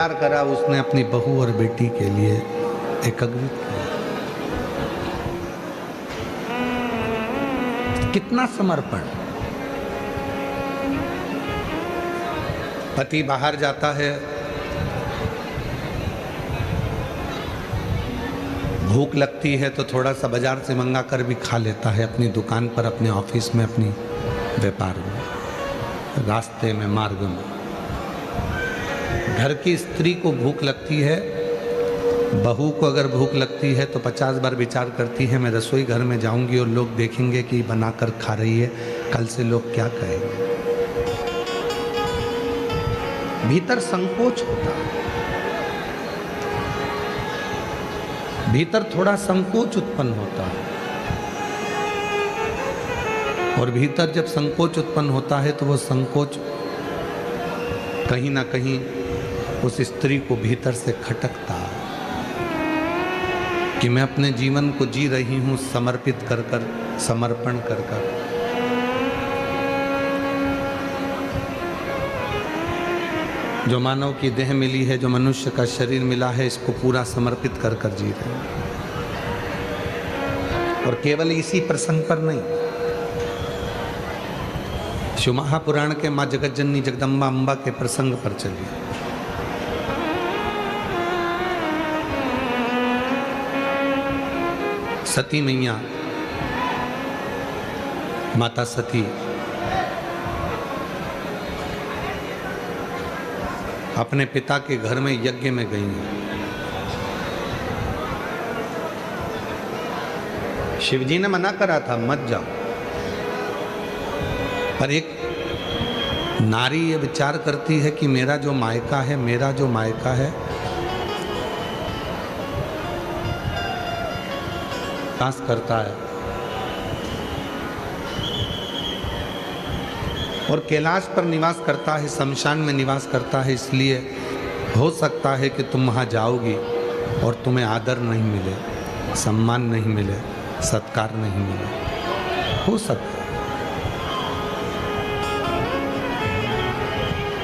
प्यार करा उसने अपनी बहू और बेटी के लिए एकत्रित किया। कितना समर्पण। पति बाहर जाता है, भूख लगती है तो थोड़ा सा बाजार से मंगा कर भी खा लेता है, अपनी दुकान पर, अपने ऑफिस में, अपनी व्यापार में, रास्ते में, मार्ग में। घर की स्त्री को भूख लगती है, बहू को अगर भूख लगती है तो 50 बार विचार करती है, मैं रसोई घर में जाऊंगी और लोग देखेंगे कि बनाकर खा रही है, कल से लोग क्या कहेंगे। भीतर संकोच होता है, भीतर थोड़ा संकोच उत्पन्न होता है, और भीतर जब संकोच उत्पन्न होता है तो वो संकोच कहीं ना कहीं उस स्त्री को भीतर से खटकता है कि मैं अपने जीवन को जी रही हूं समर्पित कर कर, समर्पण कर कर। जो मानव की देह मिली है, जो मनुष्य का शरीर मिला है, इसको पूरा समर्पित कर कर जी रहे हैं। और केवल इसी प्रसंग पर नहीं, शिव महापुराण के माँ जगतजननी जगदम्बा अम्बा के प्रसंग पर चलिए। सती मैया, माता सती अपने पिता के घर में यज्ञ में गई हैं। शिवजी ने मना करा था मत जाओ, पर एक नारी ये विचार करती है कि मेरा जो मायका है, मेरा जो मायका है, विकास करता है और कैलाश पर निवास करता है, शमशान में निवास करता है, इसलिए हो सकता है कि तुम वहाँ जाओगी और तुम्हें आदर नहीं मिले, सम्मान नहीं मिले, सत्कार नहीं मिले, हो सकता है।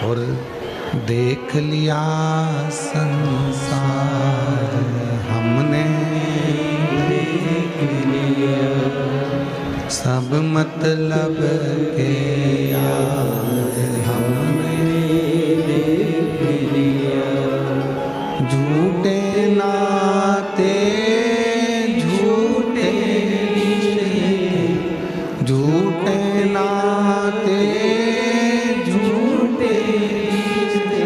और देख लिया संसार हमने, सब मतलब के यार हमने देख लिया, झूठे नाते झूठे रिश्ते, झूठे नाते झूठे रिश्ते,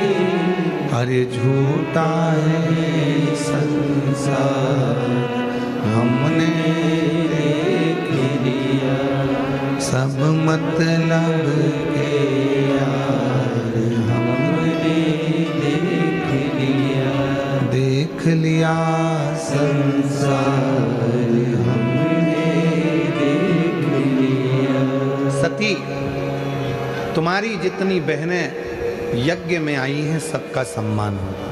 अरे झूठा है संसार हमने सब मतलब के यार हमने देख लिया संसार हमने देख लिया। सती, तुम्हारी जितनी बहनें यज्ञ में आई हैं सबका सम्मान होगा।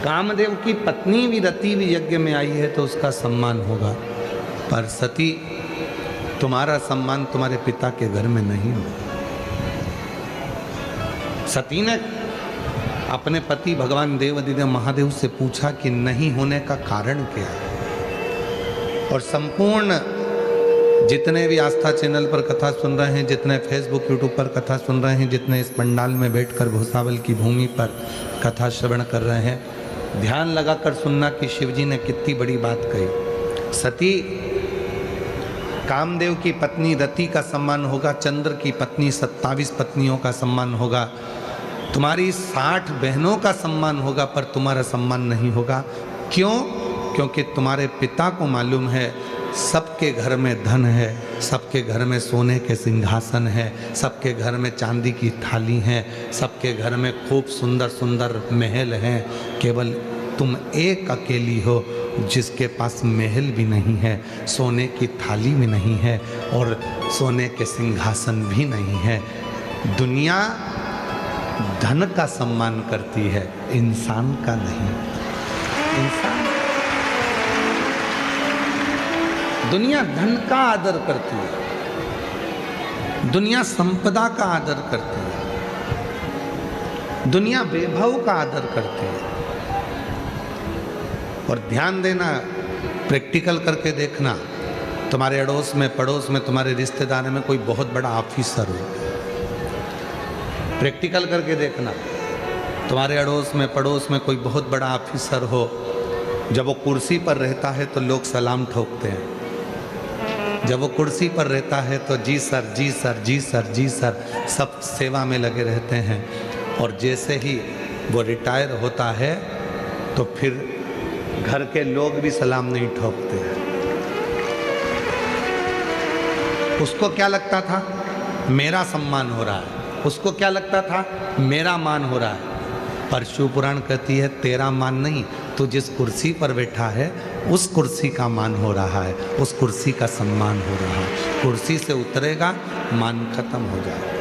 कामदेव की पत्नी भी रति भी यज्ञ में आई है तो उसका सम्मान होगा, पर सती तुम्हारा सम्मान तुम्हारे पिता के घर में नहीं हो। सती ने अपने पति भगवान देवाधिदेव महादेव से पूछा कि नहीं होने का कारण क्या है। और संपूर्ण जितने भी आस्था चैनल पर कथा सुन रहे हैं, जितने फेसबुक यूट्यूब पर कथा सुन रहे हैं, जितने इस पंडाल में बैठकर भूसावल की भूमि पर कथा श्रवण कर रहे हैं, ध्यान लगाकर सुनना कि शिवजी ने कितनी बड़ी बात कही। सती, कामदेव की पत्नी रति का सम्मान होगा, चंद्र की पत्नी 27 पत्नियों का सम्मान होगा, तुम्हारी 60 बहनों का सम्मान होगा, पर तुम्हारा सम्मान नहीं होगा। क्यों? क्योंकि तुम्हारे पिता को मालूम है सबके घर में धन है, सबके घर में सोने के सिंहासन है, सबके घर में चांदी की थाली है, सबके घर में खूब सुंदर सुंदर महल हैं, केवल तुम एक अकेली हो जिसके पास महल भी नहीं है, सोने की थाली भी नहीं है और सोने के सिंहासन भी नहीं है। दुनिया धन का सम्मान करती है, इंसान का नहीं। इंसान, दुनिया धन का आदर करती है, दुनिया संपदा का आदर करती है, दुनिया वैभव का आदर करती है। और ध्यान देना, प्रैक्टिकल करके देखना, तुम्हारे अड़ोस में पड़ोस में तुम्हारे रिश्तेदार में कोई बहुत बड़ा ऑफिसर हो, प्रैक्टिकल करके देखना, तुम्हारे अड़ोस में पड़ोस में कोई बहुत बड़ा ऑफिसर हो, जब वो कुर्सी पर रहता है तो लोग सलाम ठोकते हैं। जब वो कुर्सी पर रहता है तो जी सर जी सर जी सर जी सर सब सेवा में लगे रहते हैं। और जैसे ही वो रिटायर होता है तो फिर घर के लोग भी सलाम नहीं ठोकते हैं। उसको क्या लगता था, मेरा सम्मान हो रहा है, उसको क्या लगता था, मेरा मान हो रहा है। पर शिव पुराण कहती है तेरा मान नहीं, तू जिस कुर्सी पर बैठा है उस कुर्सी का मान हो रहा है, उस कुर्सी का सम्मान हो रहा है। कुर्सी से उतरेगा, मान खत्म हो जाएगा।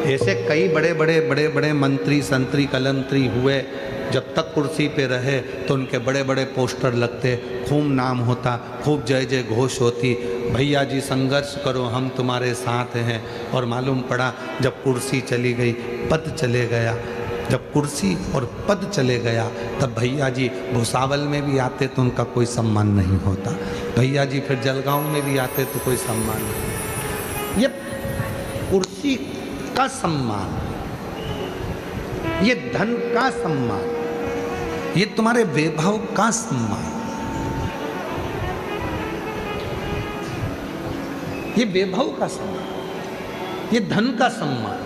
ऐसे कई बड़े बड़े बड़े बड़े मंत्री संतरी कलंतरी हुए, जब तक कुर्सी पे रहे तो उनके बड़े बड़े पोस्टर लगते, खूब नाम होता, खूब जय जय घोष होती, भैया जी संघर्ष करो हम तुम्हारे साथ हैं। और मालूम पड़ा जब कुर्सी चली गई, पद चले गया, जब कुर्सी और पद चले गया तब भैया जी भुसावल में भी आते तो उनका कोई सम्मान नहीं होता, भैया जी फिर जलगांव में भी आते तो कोई सम्मान नहीं। ये कुर्सी का सम्मान, ये धन का सम्मान, ये तुम्हारे वैभव का सम्मान, ये वैभव का सम्मान, ये धन का सम्मान।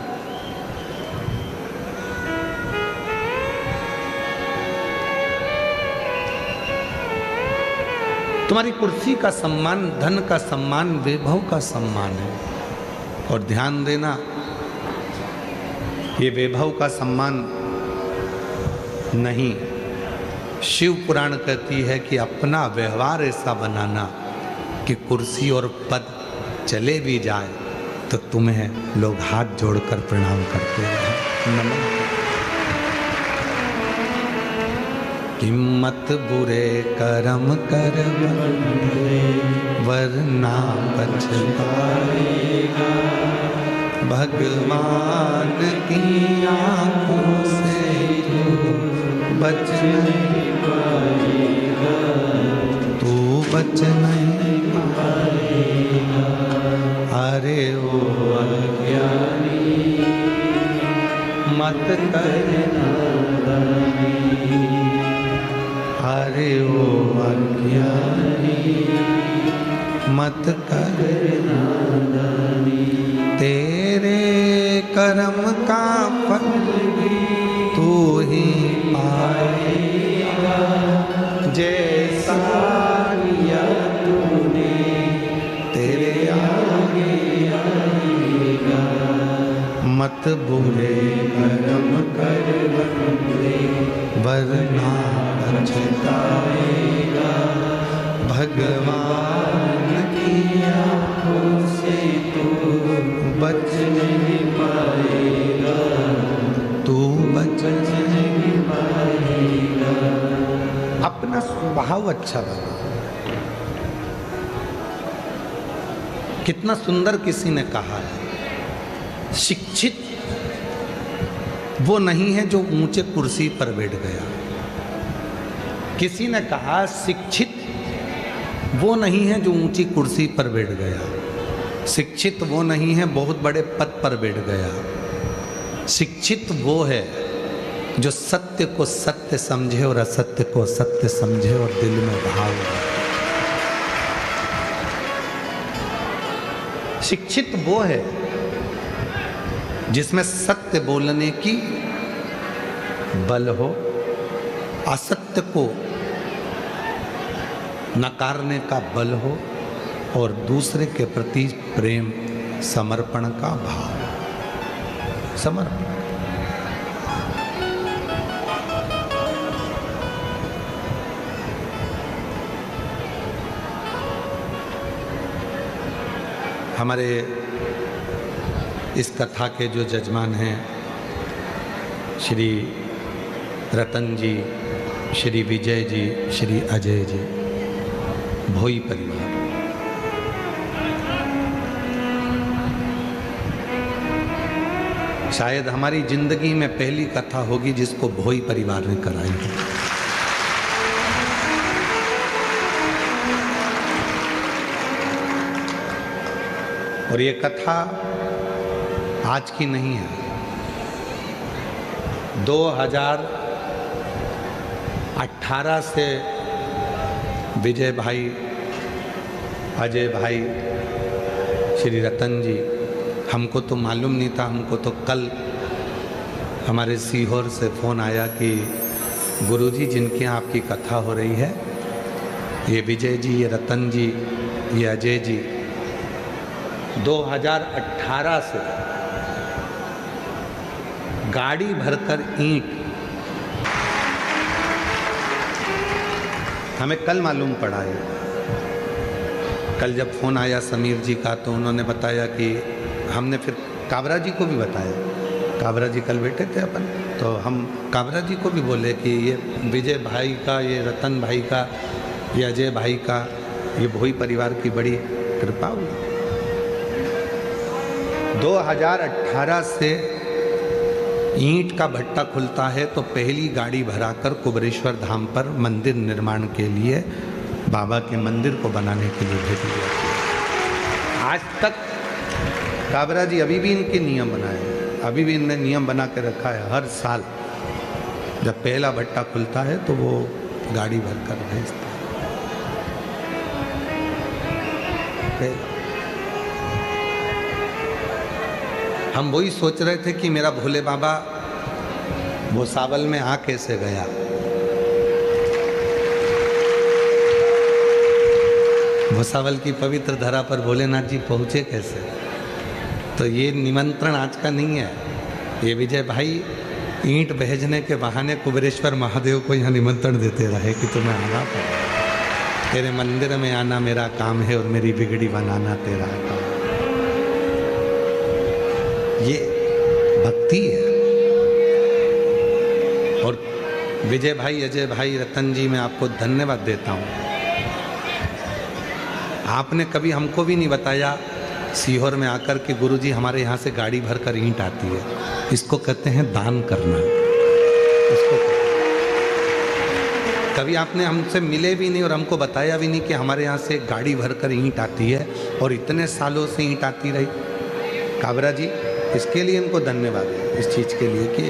तुम्हारी कुर्सी का सम्मान, धन का सम्मान, वैभव का सम्मान है। और ध्यान देना, ये वैभव का सम्मान नहीं, शिव पुराण कहती है कि अपना व्यवहार ऐसा बनाना कि कुर्सी और पद चले भी जाए तो तुम्हें लोग हाथ जोड़कर प्रणाम करते हैं, नमन। हिम्मत बुरे कर्म कर वरना पछताएगा, भगवान की आँखों से बच नहीं पाएगा, तू बच नहीं पाएगा। अरे ओ अज्ञानी मत करना, अरे ओ अज्ञानी मत करना, तेरे कर्म का फल तू ही पाएगा, जैसा किया तूने तेरे आगे आएगा। मत बुरे कर्म कर वरना पछताएगा, भगवान की आँखों से तू बच नहीं पाएगा, तू बच नहीं पाएगा। अपना स्वभाव अच्छा बना। कितना सुंदर किसी ने कहा है, शिक्षित वो नहीं है जो ऊंचे कुर्सी पर बैठ गया। किसी ने कहा शिक्षित वो नहीं है जो ऊंची कुर्सी पर बैठ गया, शिक्षित वो नहीं है बहुत बड़े पद पर बैठ गया, शिक्षित वो है जो सत्य को सत्य समझे और असत्य को सत्य समझे और दिल में भाव रखे। शिक्षित वो है जिसमें सत्य बोलने की बल हो, असत्य को नकारने का बल हो और दूसरे के प्रति प्रेम समर्पण का भाव। समर्पण हमारे इस कथा के जो जजमान हैं श्री रतन जी, श्री विजय जी, श्री अजय जी, भोई परिवार, शायद हमारी जिंदगी में पहली कथा होगी जिसको भोई परिवार ने कराई है। और ये कथा आज की नहीं है। 2018 से विजय भाई, अजय भाई, श्री रतन जी, हमको तो मालूम नहीं था। हमको तो कल हमारे सीहोर से फ़ोन आया कि गुरुजी जिनके यहाँ आपकी कथा हो रही है, ये विजय जी, ये रतन जी, ये अजय जी 2018 से गाड़ी भरकर ईंट, हमें कल मालूम पड़ा है। कल जब फ़ोन आया समीर जी का तो उन्होंने बताया कि हमने फिर काबरा जी को भी बताया। काबरा जी कल बैठे थे अपन, तो हम काबरा जी को भी बोले कि ये विजय भाई का, ये रतन भाई का, ये अजय भाई का, ये भोई परिवार की बड़ी कृपा हुई। 2018 से ईंट का भट्टा खुलता है तो पहली गाड़ी भराकर कुबरेश्वर धाम पर मंदिर निर्माण के लिए, बाबा के मंदिर को बनाने के लिए भेजी जाती है। आज तक काबरा जी अभी भी इनके नियम बनाए हैं, अभी भी इनने नियम बना के रखा है। हर साल जब पहला भट्टा खुलता है तो वो गाड़ी भरकर भेजते हैं। हम वही सोच रहे थे कि मेरा भोले बाबा वो सावल में आ कैसे गया। भुसावल की पवित्र धरा पर भोलेनाथ जी पहुँचे कैसे। तो ये निमंत्रण आज का नहीं है। ये विजय भाई ईंट भेजने के बहाने कुबेरेश्वर महादेव को यहाँ निमंत्रण देते रहे कि तुम्हें आना पड़ेगा, तेरे मंदिर में आना मेरा काम है और मेरी बिगड़ी बनाना तेरा काम। ये भक्ति है। और विजय भाई, अजय भाई, रतन जी, मैं आपको धन्यवाद देता हूँ। आपने कभी हमको भी नहीं बताया सीहोर में आकर कि गुरुजी हमारे यहाँ से गाड़ी भरकर ईंट आती है। इसको कहते हैं दान करना। इसको कभी आपने हमसे मिले भी नहीं और हमको बताया भी नहीं कि हमारे यहाँ से गाड़ी भरकर ईंट आती है और इतने सालों से ईंट आती रही। काबरा जी, इसके लिए इनको धन्यवाद है, इस चीज़ के लिए कि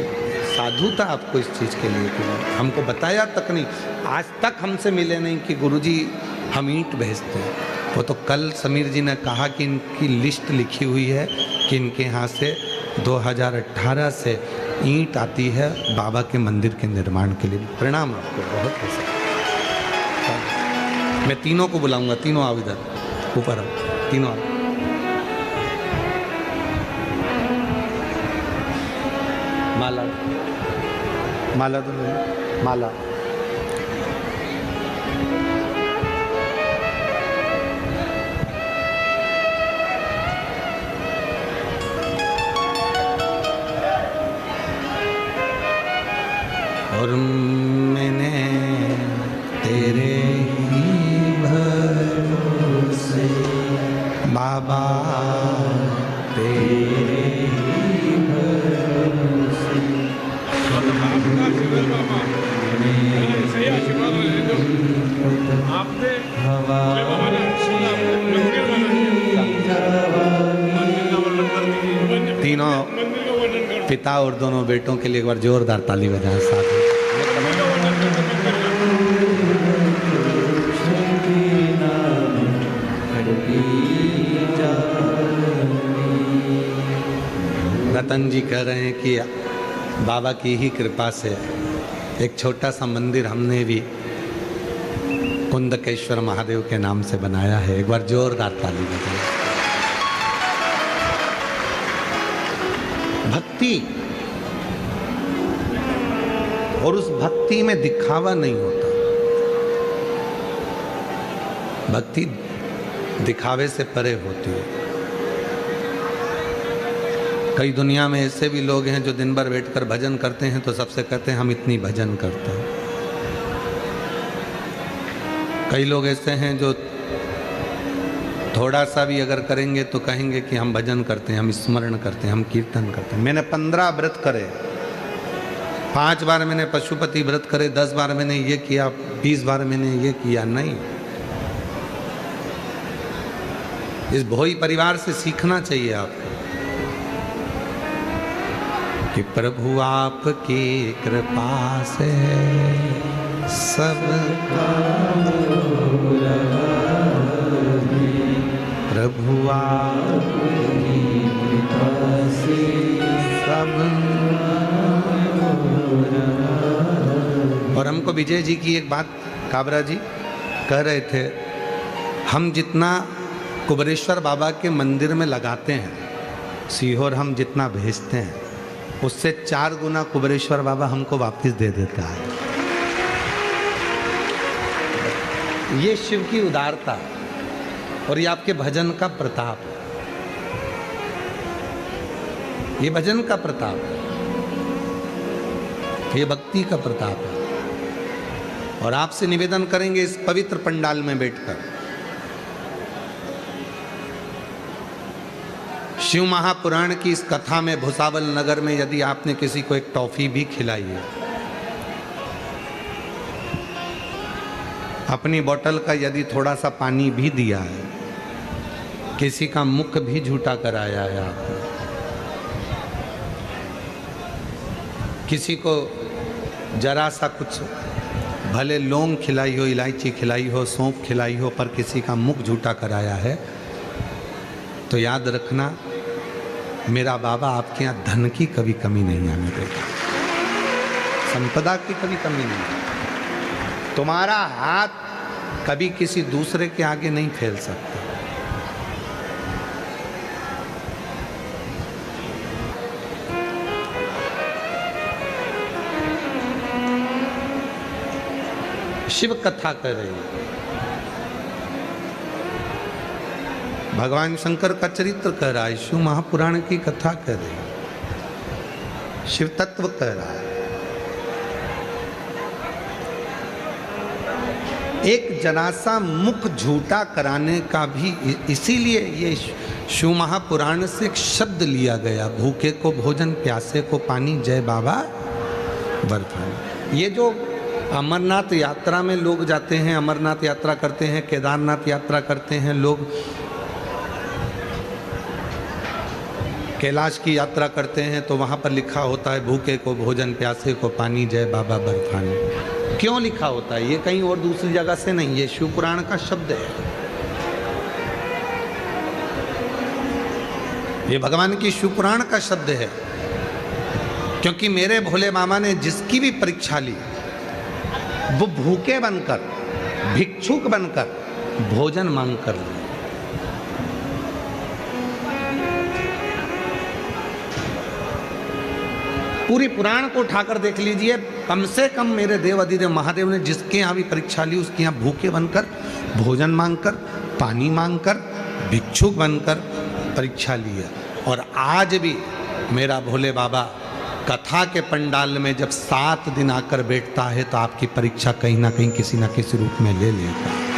साधुता आपको इस चीज़ के लिए कि हमको बताया तक नहीं। आज तक हमसे मिले नहीं कि गुरुजी हम ईंट भेजते हैं। वो तो कल समीर जी ने कहा कि इनकी लिस्ट लिखी हुई है कि इनके यहाँ से 2018 से ईंट आती है बाबा के मंदिर के निर्माण के लिए। प्रणाम आपको बहुत ऐसा। मैं तीनों को बुलाऊंगा, तीनों आओ इधर ऊपर, आओ तीनों आओ। माला, माला तो नहीं, माला। और मैंने तेरे ही भरोसे बाबा, तेरे ही भरोसे तीनों पिता और दोनों बेटों के लिए एक बार जोरदार ताली बजाएं साथ में। रतन जी कह रहे हैं कि बाबा की ही कृपा से एक छोटा सा मंदिर हमने भी कुंदकेश्वर महादेव के नाम से बनाया है। एक बार जोरदार ताली बजाएं। भक्ति, और उस भक्ति में दिखावा नहीं होता। भक्ति दिखावे से परे होती है। कई दुनिया में ऐसे भी लोग हैं जो दिन भर बैठकर भजन करते हैं तो सबसे कहते हैं हम इतनी भजन करते हैं। कई लोग ऐसे हैं जो थोड़ा सा भी अगर करेंगे तो कहेंगे कि हम भजन करते हैं, हम स्मरण करते हैं, हम कीर्तन करते हैं। मैंने 15 व्रत करे, 5 बार मैंने पशुपति व्रत करे, 10 बार मैंने ये किया, 20 बार मैंने ये किया, नहीं। इस भोई परिवार से सीखना चाहिए आपको कि प्रभु आपकी कृपा से सब प्रभु आपकी कृपा से सब। और हमको विजय जी की एक बात काबरा जी कह रहे थे, हम जितना कुबेरेश्वर बाबा के मंदिर में लगाते हैं, सीहोर हम जितना भेजते हैं, उससे 4 गुना कुबेरेश्वर बाबा हमको वापस दे देता है। ये शिव की उदारता और ये आपके भजन का प्रताप है, ये भजन का प्रताप है, ये भक्ति का प्रताप है। और आपसे निवेदन करेंगे इस पवित्र पंडाल में बैठकर, शिव महापुराण की इस कथा में भुसावल नगर में यदि आपने किसी को एक टॉफी भी खिलाई है, अपनी बोतल का यदि थोड़ा सा पानी भी दिया है, किसी का मुख भी झूठा कराया है आपने, किसी को जरा सा कुछ भले लौंग खिलाई हो, इलायची खिलाई हो, सौंफ खिलाई हो, पर किसी का मुख झूठा कराया है, तो याद रखना मेरा बाबा आपके यहाँ धन की कभी कमी नहीं आने देगा, संपदा की कभी कमी नहीं। तुम्हारा हाथ कभी किसी दूसरे के आगे नहीं फैल सकता। शिव कथा कर रही है, भगवान शंकर का चरित्र कह रहा है, शिव महापुराण की कथा कह रही है, शिव तत्व कह रहा है। एक जरा सा मुख झूठा कराने का भी इसीलिए ये शिव महापुराण से एक शब्द लिया गया, भूखे को भोजन, प्यासे को पानी, जय बाबा बर्फानी। ये जो अमरनाथ यात्रा में लोग जाते हैं, अमरनाथ यात्रा करते हैं, केदारनाथ यात्रा करते हैं लोग, कैलाश की यात्रा करते हैं, तो वहाँ पर लिखा होता है भूखे को भोजन, प्यासे को पानी, जय बाबा बर्फानी। क्यों लिखा होता है? ये कहीं और दूसरी जगह से नहीं, ये शिव पुराण का शब्द है, ये भगवान की शिव पुराण का शब्द है। क्योंकि मेरे भोले बाबा ने जिसकी भी परीक्षा ली, वो भूखे बनकर, भिक्षुक बनकर, भोजन मांग कर ली। पूरी पुराण को उठाकर देख लीजिए, कम से कम मेरे देव अधिदेव महादेव ने जिसके यहाँ भी परीक्षा ली, उसके यहाँ भूखे बनकर, भोजन मांगकर, पानी मांगकर, भिक्षुक बनकर परीक्षा ली है। और आज भी मेरा भोले बाबा कथा के पंडाल में जब 7 दिन आकर बैठता है, तो आपकी परीक्षा कहीं ना कहीं किसी ना किसी रूप में ले लेता है,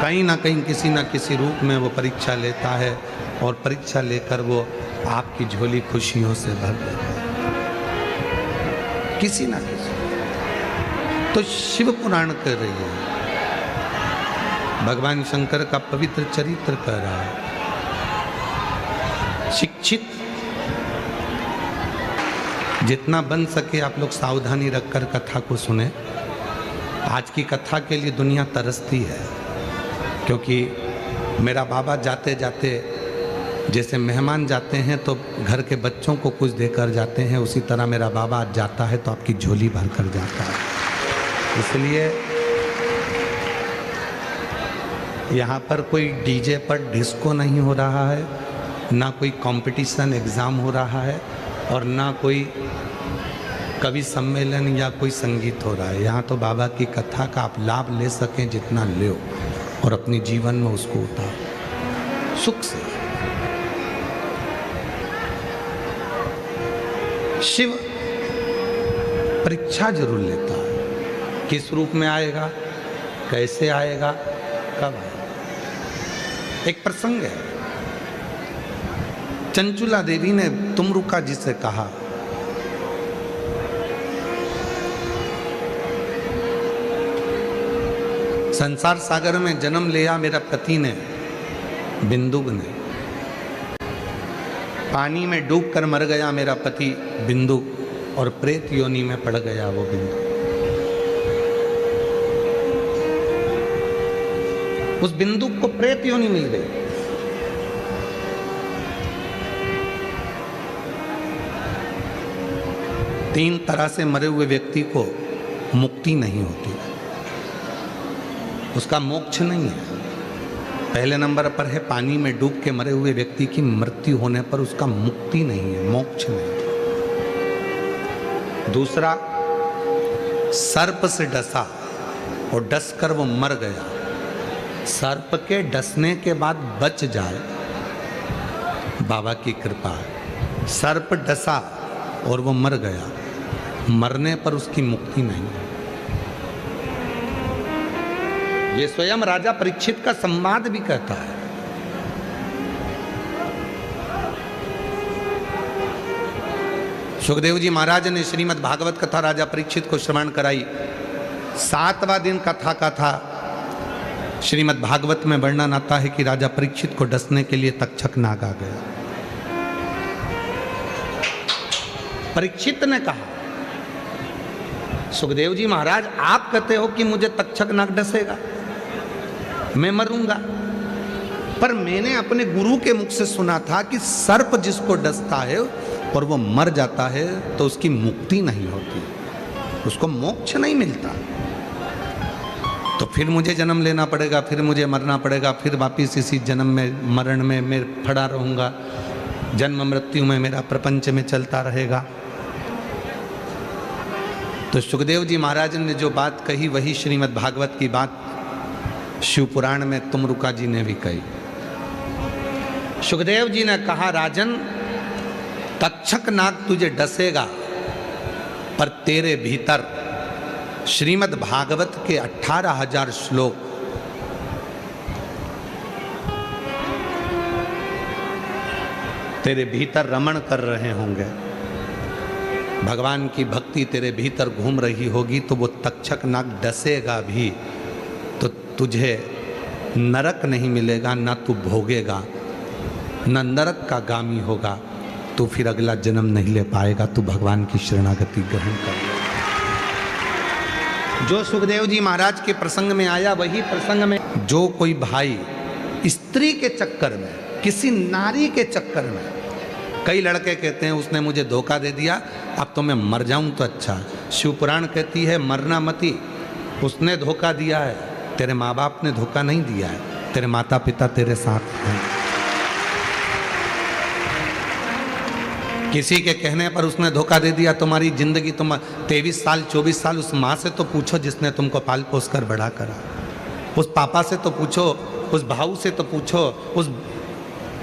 कहीं ना कहीं किसी ना किसी रूप में वो परीक्षा लेता है, और परीक्षा लेकर वो आपकी झोली खुशियों से भर देता है, किसी ना किसी। तो शिव पुराण कर रही है, भगवान शंकर का पवित्र चरित्र कर रहा है। शिक्षित जितना बन सके आप लोग सावधानी रखकर कथा को सुने। आज की कथा के लिए दुनिया तरसती है, क्योंकि मेरा बाबा जाते जाते जैसे मेहमान जाते हैं तो घर के बच्चों को कुछ देकर जाते हैं, उसी तरह मेरा बाबा आज जाता है तो आपकी झोली भर कर जाता है। इसलिए यहाँ पर कोई डीजे पर डिस्को नहीं हो रहा है, ना कोई कंपटीशन एग्ज़ाम हो रहा है, और ना कोई कवि सम्मेलन या कोई संगीत हो रहा है। यहाँ तो बाबा की कथा का आप लाभ ले सकें जितना ले, और अपने जीवन में उसको उतारो सुख से। शिव परीक्षा जरूर लेता है, किस रूप में आएगा कैसे आएगा, कब आएगा। एक प्रसंग है, चंचुला देवी ने तुमरुका जी से कहा, संसार सागर में जन्म लिया मेरा पति ने, बिंदुक ने, पानी में डूबकर मर गया मेरा पति बिंदु, और प्रेत योनि में पड़ गया वो बिंदु। उस बिंदु को प्रेत योनि मिल गई। तीन तरह से मरे हुए व्यक्ति को मुक्ति नहीं होती, उसका मोक्ष नहीं है। पहले नंबर पर है पानी में डूब के मरे हुए व्यक्ति की मृत्यु होने पर उसका मुक्ति नहीं है, मोक्ष नहीं। दूसरा, सर्प से डसा और डसकर वो मर गया, सर्प के डसने के बाद बच जाए, बाबा की कृपा है। सर्प डसा और वो मर गया, मरने पर उसकी मुक्ति नहीं। ये स्वयं राजा परीक्षित का संवाद भी कहता है। सुखदेव जी महाराज ने श्रीमद् भागवत कथा राजा परीक्षित को श्रवण कराई। 7वां दिन कथा का था। श्रीमद् भागवत में वर्णन आता है कि राजा परीक्षित को डसने के लिए तक्षक नाग आ गया। परीक्षित ने कहा, सुखदेव जी महाराज आप कहते हो कि मुझे तक्षक नाग डसेगा, मैं मरूंगा, पर मैंने अपने गुरु के मुख से सुना था कि सर्प जिसको डसता है और वो मर जाता है तो उसकी मुक्ति नहीं होती, उसको मोक्ष नहीं मिलता। तो फिर मुझे जन्म लेना पड़ेगा, फिर मुझे मरना पड़ेगा, फिर वापिस इसी जन्म में मरण में मैं पड़ा रहूंगा, जन्म मृत्यु में मेरा प्रपंच में चलता रहेगा। तो सुखदेव जी महाराज ने जो बात कही वही श्रीमद् भागवत की बात शिव पुराण में तुमरुका जी ने भी कही। सुखदेव जी ने कहा, राजन तक्षक नाग तुझे डसेगा, पर तेरे भीतर श्रीमद् भागवत के 18,000 श्लोक तेरे भीतर रमण कर रहे होंगे, भगवान की भक्ति तेरे भीतर घूम रही होगी, तो वो तक्षक नाग डसेगा भी तो तुझे नरक नहीं मिलेगा, ना तू भोगेगा, ना नरक का गामी होगा, तो फिर अगला जन्म नहीं ले पाएगा, तू भगवान की शरणागति ग्रहण कर। जो सुखदेव जी महाराज के प्रसंग में आया वही प्रसंग में जो कोई भाई स्त्री के चक्कर में, किसी नारी के चक्कर में, कई लड़के कहते हैं उसने मुझे धोखा दे दिया, अब तो मैं मर जाऊं तो अच्छा। शिव पुराण कहती है मरना मती, उसने धोखा दिया है, तेरे माँ बाप ने धोखा नहीं दिया है, तेरे माता पिता तेरे साथ हैं। किसी के कहने पर उसने धोखा दे दिया, तुम्हारी जिंदगी, तुम 23 साल 24 साल उस माँ से तो पूछो जिसने तुमको पाल पोस कर बड़ा करा, उस पापा से तो पूछो, उस भाऊ से तो पूछो, उस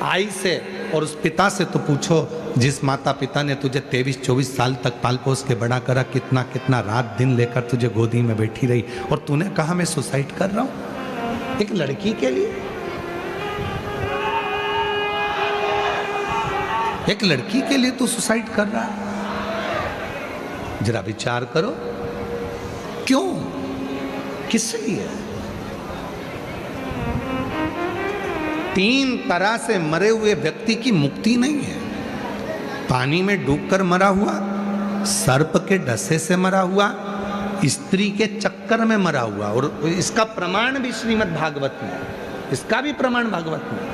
आई से और उस पिता से तो पूछो जिस माता पिता ने तुझे 23-24 साल तक पाल पोस के बड़ा करा, कितना कितना रात दिन लेकर तुझे गोदी में बैठी रही, और तूने कहा मैं सुसाइड कर रहा हूं एक लड़की के लिए, एक लड़की के लिए तू सुसाइड कर रहा है। जरा विचार करो, क्यों, किस लिए? 3 तरह से मरे हुए व्यक्ति की मुक्ति नहीं है। पानी में डूबकर मरा हुआ, सर्प के डसे से मरा हुआ, स्त्री के चक्कर में मरा हुआ, और इसका प्रमाण भी श्रीमद् भागवत में, इसका भी प्रमाण भागवत में।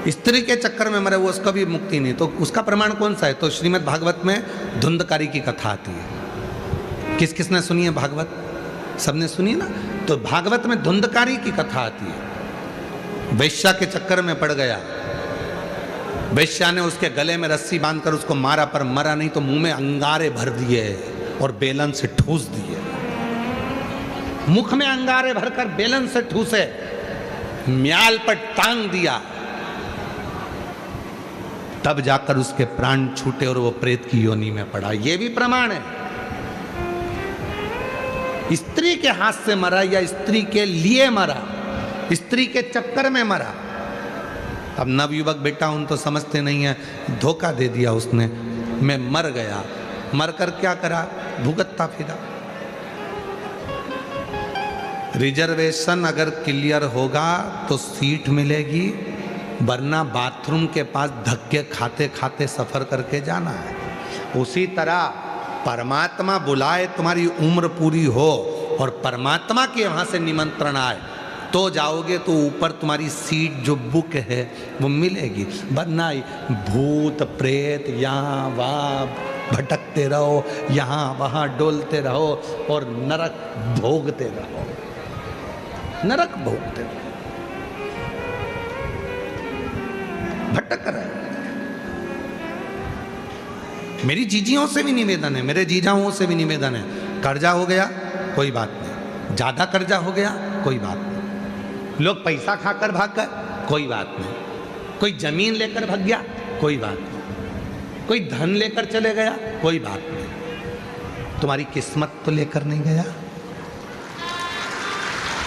स्त्री के चक्कर में मरा हुआ उसका भी मुक्ति नहीं, तो उसका प्रमाण कौन सा है? तो श्रीमद् भागवत में धुंधकारी की कथा आती है। किस किसने सुनी है भागवत? सबने सुनी ना। तो भागवत में धुंधकारी की कथा आती है। वैश्या के चक्कर में पड़ गया, वैश्या ने उसके गले में रस्सी बांधकर उसको मारा, पर मरा नहीं, तो मुंह में अंगारे भर दिए और बेलन से ठूस दिए। मुख में अंगारे भरकर बेलन से ठूसे, म्याल पर टांग दिया, तब जाकर उसके प्राण छूटे और वो प्रेत की योनि में पड़ा। ये भी प्रमाण है। स्त्री के हाथ से मरा या स्त्री के लिए मरा, स्त्री के चक्कर में मरा। अब नवयुवक बेटा उन तो समझते नहीं है, धोखा दे दिया उसने, मैं मर गया। मरकर क्या करा? भुगतता फिरा। रिजर्वेशन अगर क्लियर होगा तो सीट मिलेगी, वरना बाथरूम के पास धक्के खाते खाते सफर करके जाना है। उसी तरह परमात्मा बुलाए, तुम्हारी उम्र पूरी हो और परमात्मा के वहां से निमंत्रण आए तो जाओगे, तो ऊपर तुम्हारी सीट जो बुक है वो मिलेगी, वरना भूत प्रेत यहाँ वहाँ भटकते रहो, यहाँ वहाँ डोलते रहो और नरक भोगते रहो, नरक भोगते रहो, भटक रहे। मेरी जीजियों से भी निवेदन है, मेरे जीजाओं से भी निवेदन है, कर्जा हो गया कोई बात नहीं, ज्यादा कर्जा हो गया कोई बात नहीं, लोग पैसा खाकर भाग गए कोई बात नहीं, कोई जमीन लेकर भाग गया कोई बात नहीं, कोई धन लेकर चले गया कोई बात नहीं, तुम्हारी किस्मत तो लेकर नहीं गया,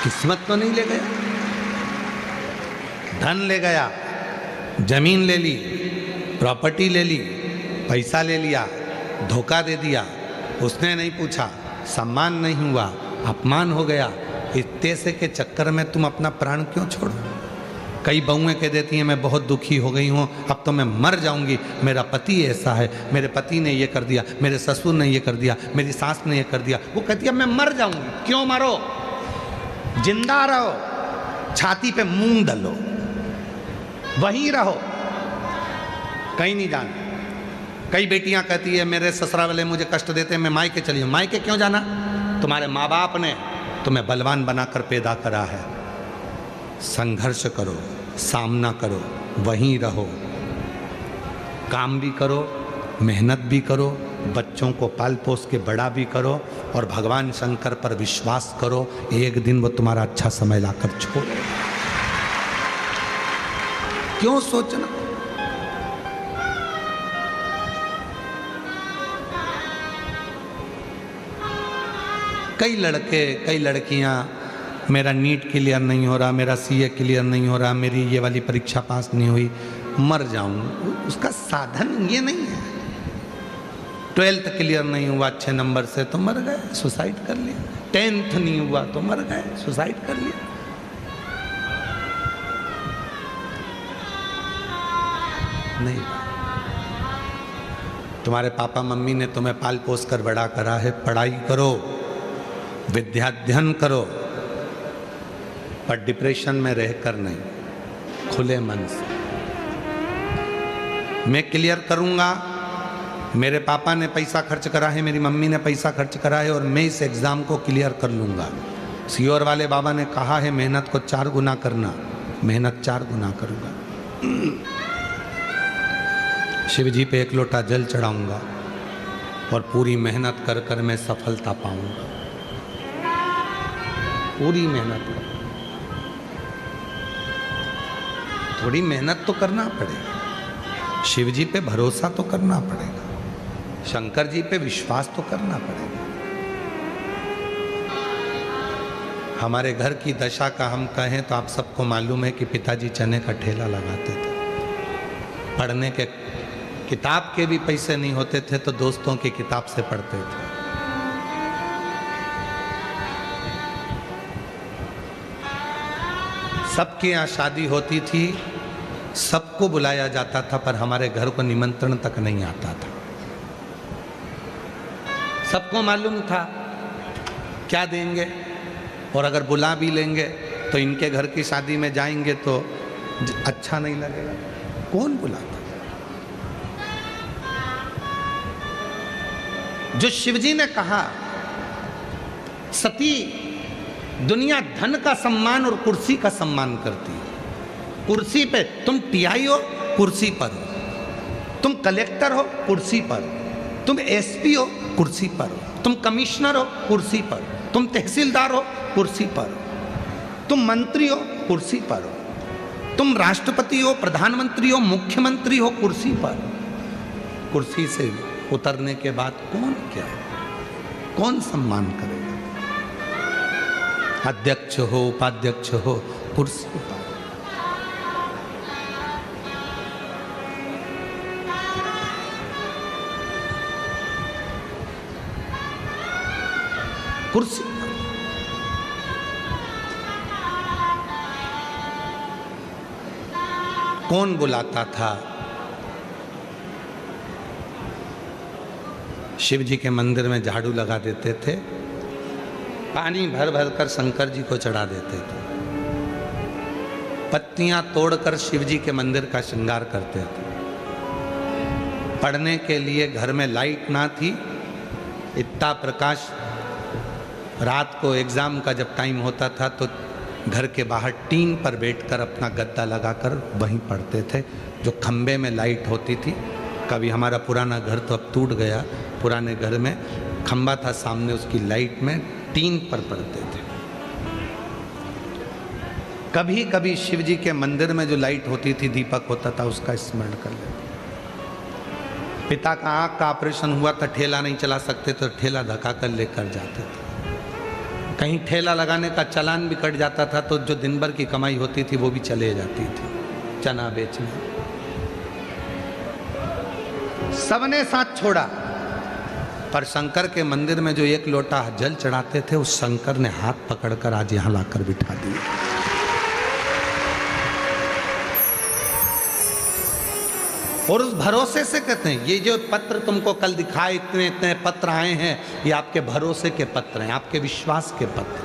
किस्मत तो नहीं ले गया, धन ले गया, जमीन ले ली, प्रॉपर्टी ले ली, पैसा ले लिया, धोखा दे दिया, उसने नहीं पूछा, सम्मान नहीं हुआ, अपमान हो गया। इतने से के चक्कर में तुम अपना प्राण क्यों छोड़ो? कई बहुएं कह देती हैं मैं बहुत दुखी हो गई हूँ, अब तो मैं मर जाऊंगी, मेरा पति ऐसा है, मेरे पति ने ये कर दिया, मेरे ससुर ने ये कर दिया, मेरी सास ने ये कर दिया। वो कहती है मैं मर जाऊंगी। क्यों मरो? जिंदा रहो, छाती पे मूंग दलो, वहीं रहो, कहीं नहीं जाना। कई बेटियां कहती है मेरे ससुराल वाले मुझे कष्ट देते हैं, मैं मायके चली जाऊं। मायके क्यों जाना? तुम्हारे माँ बाप ने तुम्हें बलवान बनाकर पैदा करा है। संघर्ष करो, सामना करो, वहीं रहो, काम भी करो, मेहनत भी करो, बच्चों को पाल पोस के बड़ा भी करो और भगवान शंकर पर विश्वास करो, एक दिन वो तुम्हारा अच्छा समय लाकर छोड़े। क्यों सोचना? कई लड़के कई लड़कियां, मेरा नीट क्लियर नहीं हो रहा, मेरा सीए क्लियर नहीं हो रहा, मेरी ये वाली परीक्षा पास नहीं हुई, मर जाऊं। उसका साधन ये नहीं है। 12th क्लियर नहीं हुआ अच्छे नंबर से तो मर गए, सुसाइड कर लिया। 10th नहीं हुआ तो मर गए, सुसाइड कर लिया। नहीं, तुम्हारे पापा मम्मी ने तुम्हें पाल पोस कर बड़ा करा है, पढ़ाई करो, विद्याध्ययन करो, पर डिप्रेशन में रहकर नहीं, खुले मन से। मैं क्लियर करूंगा, मेरे पापा ने पैसा खर्च करा है, मेरी मम्मी ने पैसा खर्च करा है और मैं इस एग्ज़ाम को क्लियर कर लूँगा। सीओर वाले बाबा ने कहा है मेहनत को 4 गुना करना, मेहनत 4 गुना करूँगा। शिव जी पे 1 लोटा जल चढ़ाऊँगा और पूरी मेहनत कर कर मैं सफलता पाऊँगा। पूरी मेहनत कर, थोड़ी मेहनत तो करना पड़ेगा, शिव जी पे भरोसा तो करना पड़ेगा, शंकर जी पे विश्वास तो करना पड़ेगा। हमारे घर की दशा का हम कहें तो आप सबको मालूम है कि पिताजी चने का ठेला लगाते थे, पढ़ने के किताब के भी पैसे नहीं होते थे तो दोस्तों की किताब से पढ़ते थे। सबके यहाँ शादी होती थी, सबको बुलाया जाता था, पर हमारे घर को निमंत्रण तक नहीं आता था। सबको मालूम था क्या देंगे, और अगर बुला भी लेंगे तो इनके घर की शादी में जाएंगे तो अच्छा नहीं लगेगा। कौन बुलाता? जो शिवजी ने कहा, सती दुनिया धन का सम्मान और कुर्सी का सम्मान करती है। कुर्सी पे तुम टीआई हो, कुर्सी पर हो, तुम कलेक्टर हो, कुर्सी पर हो, तुम एसपी हो, कुर्सी पर हो, तुम कमिश्नर हो, कुर्सी पर हो, तुम तहसीलदार हो, कुर्सी पर हो, तुम मंत्री हो, कुर्सी पर हो। तुम राष्ट्रपति हो, प्रधानमंत्री हो, मुख्यमंत्री हो कुर्सी पर, कुर्सी से उतरने के बाद कौन सम्मान करेगा? अध्यक्ष हो, उपाध्यक्ष हो, कुर्सी पर। कुर्सी पर। कौन बुलाता था? शिव जी के मंदिर में झाड़ू लगा देते थे, पानी भर भर कर शंकर जी को चढ़ा देते थे, पत्तियां तोड़कर शिव जी के मंदिर का श्रृंगार करते थे। पढ़ने के लिए घर में लाइट ना थी, इतना प्रकाश, रात को एग्जाम का जब टाइम होता था तो घर के बाहर टीन पर बैठकर अपना गद्दा लगाकर वहीं पढ़ते थे, जो खंबे में लाइट होती थी। कभी हमारा पुराना घर तो अब टूट गया, पुराने घर में खंबा था सामने, उसकी लाइट में टीन पर पढ़ते थे। कभी कभी शिव जी के मंदिर में जो लाइट होती थी, दीपक होता था, उसका स्मरण कर लेते। पिता का आंख का ऑपरेशन हुआ था, ठेला नहीं चला सकते तो ठेला धक्का कर लेकर जाते थे। कहीं ठेला लगाने का चालान भी कट जाता था तो जो दिन भर की कमाई होती थी वो भी चले जाती थी चना बेचने। सबने साथ छोड़ा, पर शंकर के मंदिर में जो एक लोटा जल चढ़ाते थे, उस शंकर ने हाथ पकड़कर आज यहां लाकर बिठा दिया। और उस भरोसे से कहते हैं, ये जो पत्र तुमको कल दिखाए, इतने इतने पत्र आए हैं, ये आपके भरोसे के पत्र हैं, आपके विश्वास के पत्र।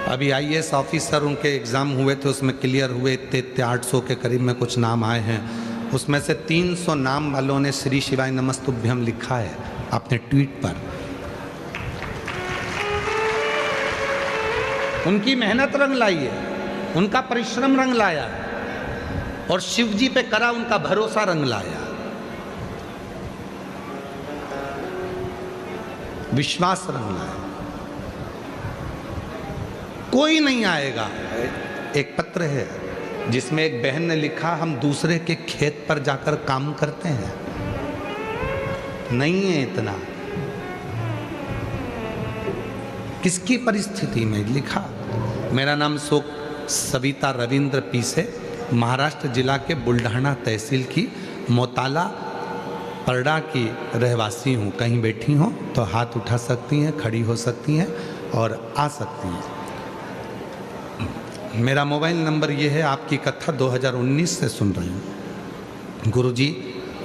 अभी आईएएस ऑफिसर उनके एग्जाम हुए थे, उसमें क्लियर हुए, इतने 800 के करीब में कुछ नाम आए हैं। उसमें से 300 नाम वालों ने श्री शिवाय नमस्तुभ्यम लिखा है अपने ट्वीट पर। उनकी मेहनत रंग लाई है, उनका परिश्रम रंग लाया है, और शिव जी पे करा उनका भरोसा रंग लाया, विश्वास रंग लाया। कोई नहीं आएगा। एक पत्र है जिसमें एक बहन ने लिखा, हम दूसरे के खेत पर जाकर काम करते हैं, नहीं है इतना। किसकी परिस्थिति में लिखा? मेरा नाम सविता रविंद्र पी से, महाराष्ट्र जिला के बुल्ढाना तहसील की मोताला परडा की रहवासी हूँ। कहीं बैठी हो तो हाथ उठा सकती हैं, खड़ी हो सकती हैं और आ सकती हैं। मेरा मोबाइल नंबर ये है। आपकी कथा 2019 से सुन रही हूँ। गुरुजी,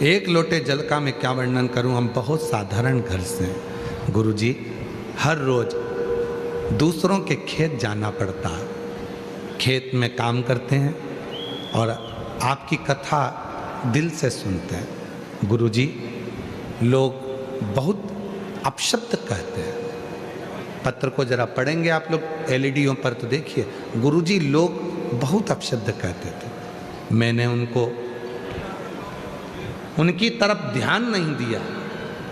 एक लोटे जल का मैं क्या वर्णन करूँ, हम बहुत साधारण घर से हैं। गुरुजी, हर रोज़ दूसरों के खेत जाना पड़ता, खेत में काम करते हैं और आपकी कथा दिल से सुनते हैं। गुरुजी, लोग बहुत अपशब्द कहते हैं। पत्र को जरा पढ़ेंगे आप लोग एलईडीओं पर तो देखिए, गुरुजी लोग बहुत अपशब्द कहते थे। मैंने उनकी तरफ ध्यान नहीं दिया।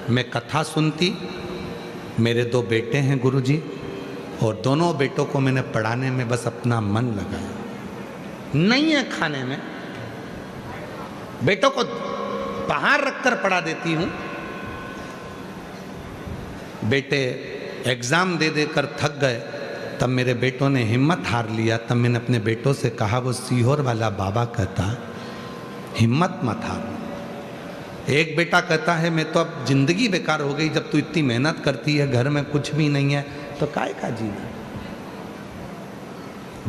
मैं कथा सुनती। मेरे 2 बेटे हैं गुरुजी, और दोनों बेटों को मैंने पढ़ाने में बस अपना मन लगाया। नहीं है खाने में, बेटों को बाहर रखकर पढ़ा देती हूँ। बेटे एग्ज़ाम दे देकर थक गए, तब मेरे बेटों ने हिम्मत हार लिया। तब मैंने अपने बेटों से कहा, वो सीहोर वाला बाबा कहता, हिम्मत मत हार। एक बेटा कहता है, मैं तो अब जिंदगी बेकार हो गई, जब तू इतनी मेहनत करती है, घर में कुछ भी नहीं है तो काय का जीना।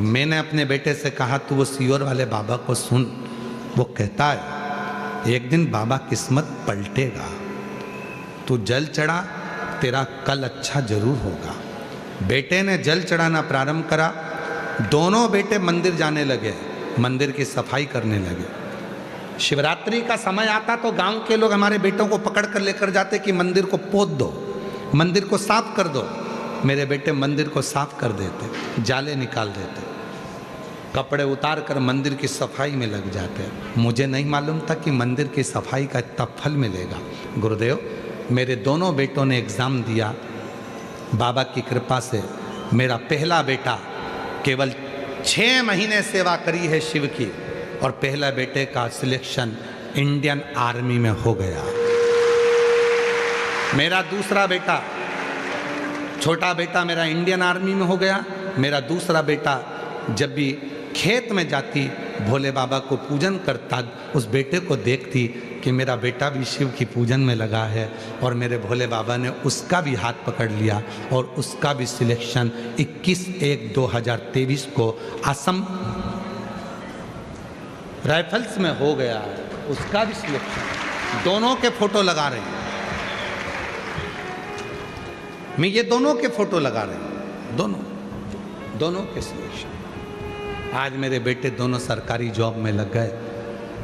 मैंने अपने बेटे से कहा, तू वो सीहोर वाले बाबा को सुन। वो कहता है, एक दिन बाबा किस्मत पलटेगा, तू जल चढ़ा, तेरा कल अच्छा जरूर होगा। बेटे ने जल चढ़ाना प्रारंभ करा। दोनों बेटे मंदिर जाने लगे, मंदिर की सफाई करने लगे। शिवरात्रि का समय आता तो गांव के लोग हमारे बेटों को पकड़ कर लेकर जाते कि मंदिर को पोत दो, मंदिर को साफ कर दो। मेरे बेटे मंदिर को साफ कर देते, जाले निकाल देते। कपड़े उतार कर मंदिर की सफाई में लग जाते हैं। मुझे नहीं मालूम था कि मंदिर की सफाई का इतना फल मिलेगा। गुरुदेव, मेरे दोनों बेटों ने एग्ज़ाम दिया, बाबा की कृपा से मेरा पहला बेटा केवल 6 महीने सेवा करी है शिव की, और पहला बेटे का सिलेक्शन इंडियन आर्मी में हो गया। मेरा दूसरा बेटा, छोटा बेटा मेरा इंडियन आर्मी में हो गया। मेरा दूसरा बेटा जब भी खेत में जाती, भोले बाबा को पूजन करता, उस बेटे को देखती कि मेरा बेटा भी शिव की पूजन में लगा है, और मेरे भोले बाबा ने उसका भी हाथ पकड़ लिया और उसका भी सिलेक्शन 21/1/2023 को असम राइफल्स में हो गया है। उसका भी सिलेक्शन, दोनों के फोटो लगा रहे हैं, मैं ये दोनों के फोटो लगा रहे हैं, दोनों के सिलेक्शन। आज मेरे बेटे दोनों सरकारी जॉब में लग गए।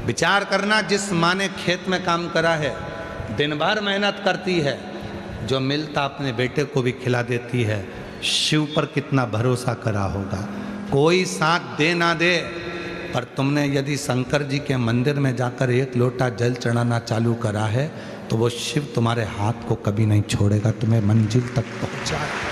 विचार करना, जिस माँ ने खेत में काम करा है, दिन भर मेहनत करती है, जो मिलता अपने बेटे को भी खिला देती है, शिव पर कितना भरोसा करा होगा। कोई साथ दे ना दे, पर तुमने यदि शंकर जी के मंदिर में जाकर 1 लोटा जल चढ़ाना चालू करा है, तो वो शिव तुम्हारे हाथ को कभी नहीं छोड़ेगा, तुम्हें मंजिल तक पहुँचाए।